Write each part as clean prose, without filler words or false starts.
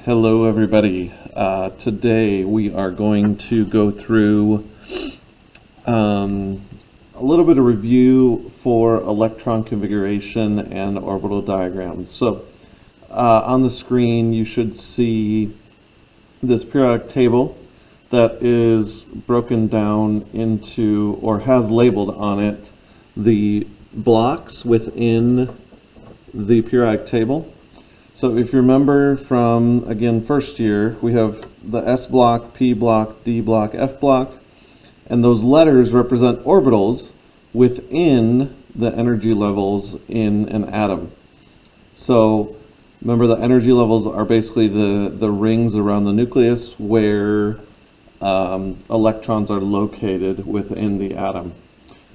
Hello everybody. Today we are going to go through a little bit of review for electron configuration and orbital diagrams. So on the screen you should see this periodic table that is broken down into, or has labeled on it, the blocks within the periodic table. So if you remember from, again, first year, we have the S block, P block, D block, F block, and those letters represent orbitals within the energy levels in an atom. So remember, the energy levels are basically the rings around the nucleus where electrons are located within the atom.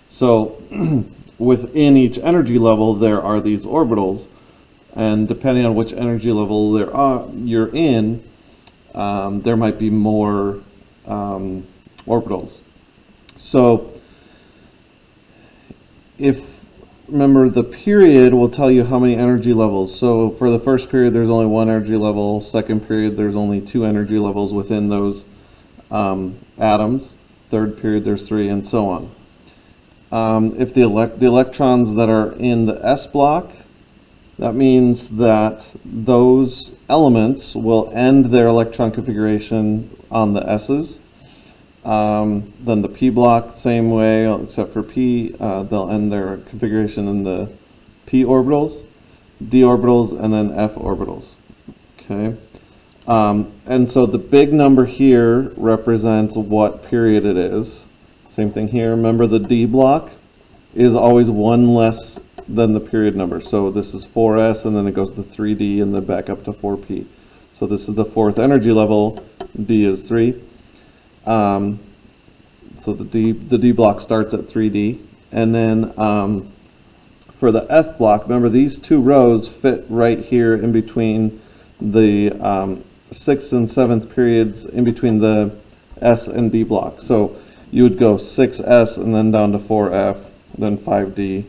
So within each energy level there are these orbitals, and depending on which energy level you're in, there might be more orbitals. So remember, the period will tell you how many energy levels. So for the first period there's only one energy level, second period there's only two energy levels within those atoms, third period there's three, and so on. If the electrons that are in the S block, that means that those elements will end their electron configuration on the S's. Then the P block, same way, except for P, they'll end their configuration in the P orbitals, D orbitals, and then F orbitals. Okay. And so the big number here represents what period it is. Same thing here. Remember, the D block is always one less than the period number. So this is 4s, and then it goes to 3d, and then back up to 4p. So this is the fourth energy level. D is 3. So the D block starts at 3d. And then for the F block, remember, these two rows fit right here in between the 6th and 7th periods, in between the S and D block. So you would go 6s and then down to 4f, then 5d,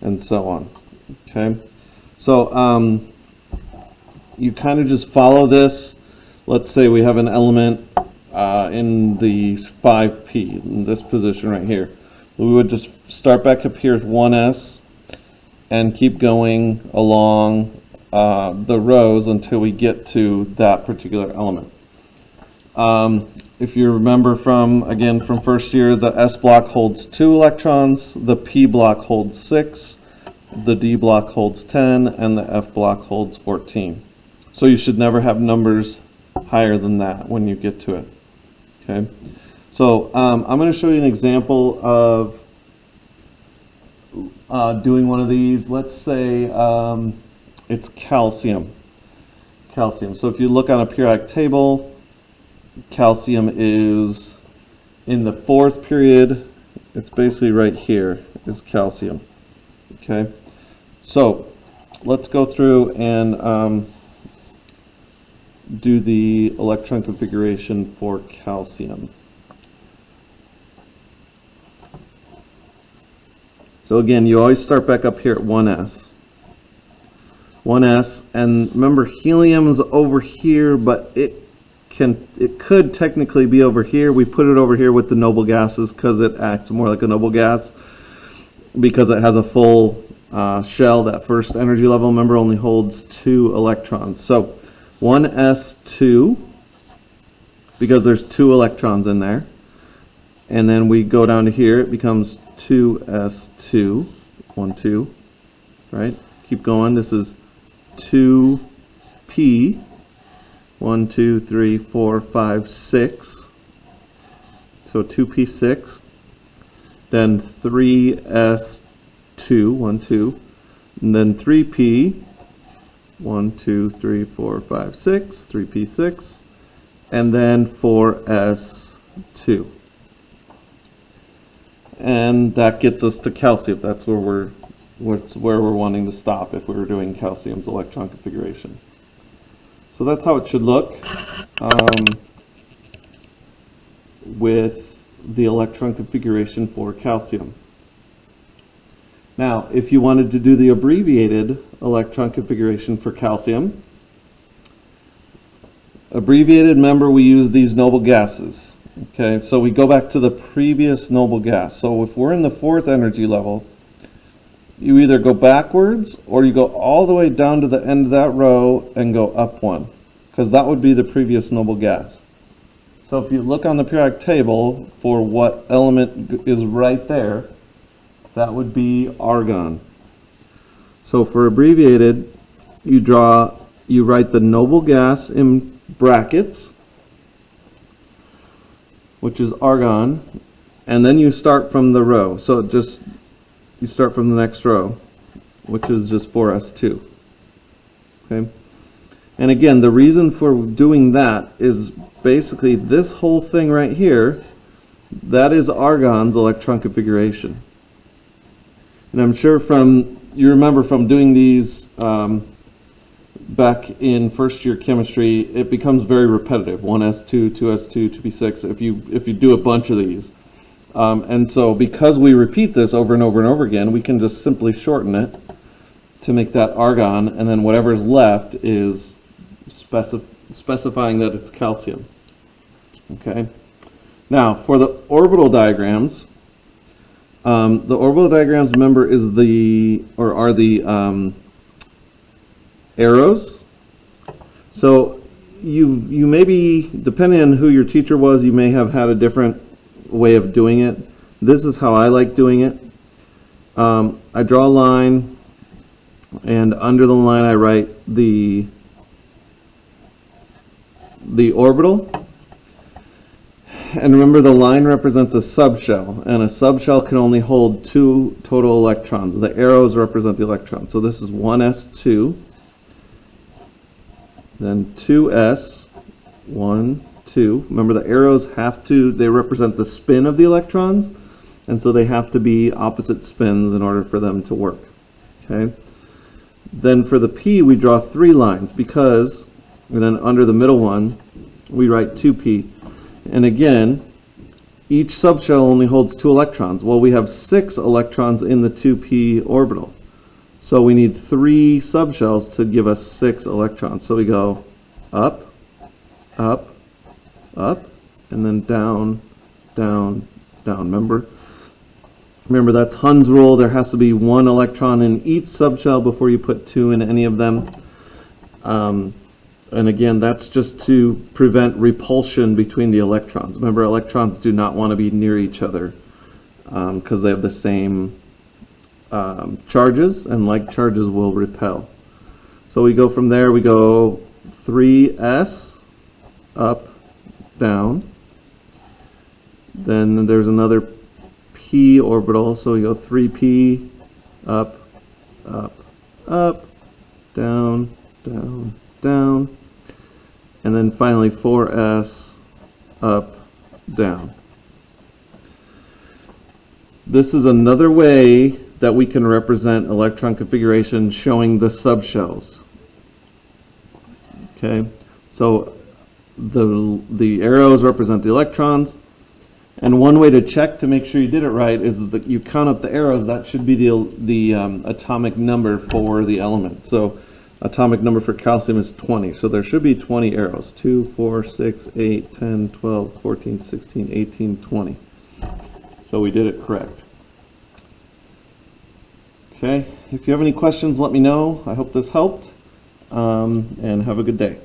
and so on. Okay, so you kind of just follow this. Let's say we have an element in the 5p, in this position right here. We would just start back up here with 1s and keep going along the rows until we get to that particular element. If you remember from first year, the S block holds 2 electrons, the P block holds 6, the D block holds 10, and the F block holds 14. So you should never have numbers higher than that when you get to it. Okay, so I'm going to show you an example of doing one of these. Let's say it's calcium. So if you look on a periodic table, calcium is in the 4th period. It's basically right here is calcium. Okay, so let's go through and do the electron configuration for calcium. So again, you always start back up here at 1s. 1s, and remember, helium's over here, but it could technically be over here. We put it over here with the noble gases because it acts more like a noble gas, because it has a full shell. That first energy level, remember, only holds 2 electrons. So 1s2, because there's 2 electrons in there. And then we go down to here, it becomes 2s2, 1, 2, right? Keep going. This is 2p, 1, 2, 3, 4, 5, 6. So 2p6. Then 3s2, 1, 2. And then 3p, 1, 2, 3, 4, 5, 6, 3p6. And then 4s2. And that gets us to calcium. That's where we're wanting to stop if we were doing calcium's electron configuration. So that's how it should look with the electron configuration for calcium. Now, if you wanted to do the abbreviated electron configuration for calcium, Abbreviated, remember we use these noble gases. Okay, so we go back to the previous noble gas. So if we're in the 4th energy level, you either go backwards or you go all the way down to the end of that row and go up one, because that would be the previous noble gas. So if you look on the periodic table for what element is right there, that would be argon. So for abbreviated, you write the noble gas in brackets, which is argon, and then you start from the row. So you start from the next row, which is just 4s2. Okay? And again, the reason for doing that is basically this whole thing right here, that is argon's electron configuration. And I'm sure you remember from doing these back in first year chemistry, it becomes very repetitive. 1s2, 2s2, 2p6, if you do a bunch of these. And so because we repeat this over and over and over again, we can just simply shorten it to make that argon, and then whatever's left is specifying that it's calcium. Okay. Now for the orbital diagrams, remember, are the arrows. So you maybe, depending on who your teacher was, you may have had a different way of doing it. This is how I like doing it. I draw a line, and under the line I write the orbital. And remember, the line represents a subshell, and a subshell can only hold 2 total electrons. The arrows represent the electrons. So this is 1s2, then 2s, 1, 2. Remember, the arrows they represent the spin of the electrons, and so they have to be opposite spins in order for them to work. Okay. Then for the p, we draw 3 lines, and then under the middle one, we write 2p. And again, each subshell only holds 2 electrons. Well, we have 6 electrons in the 2p orbital. So we need 3 subshells to give us 6 electrons. So we go up, up, up, and then down, down, down. Remember that's Hund's rule. There has to be 1 electron in each subshell before you put 2 in any of them. And again, that's just to prevent repulsion between the electrons. Remember, electrons do not want to be near each other because they have the same charges, and like charges will repel. So we go from there, we go 3s, up, down. Then there's another p orbital, so we go 3p, up, up, up, down, down, down. And then finally 4s, up, down. This is another way that we can represent electron configuration showing the subshells. Okay, so the arrows represent the electrons, and one way to check to make sure you did it right is that you count up the arrows. That should be the atomic number for the element. So atomic number for calcium is 20. So there should be 20 arrows. 2, 4, 6, 8, 10, 12, 14, 16, 18, 20. So we did it correct. Okay, if you have any questions, let me know. I hope this helped, and have a good day.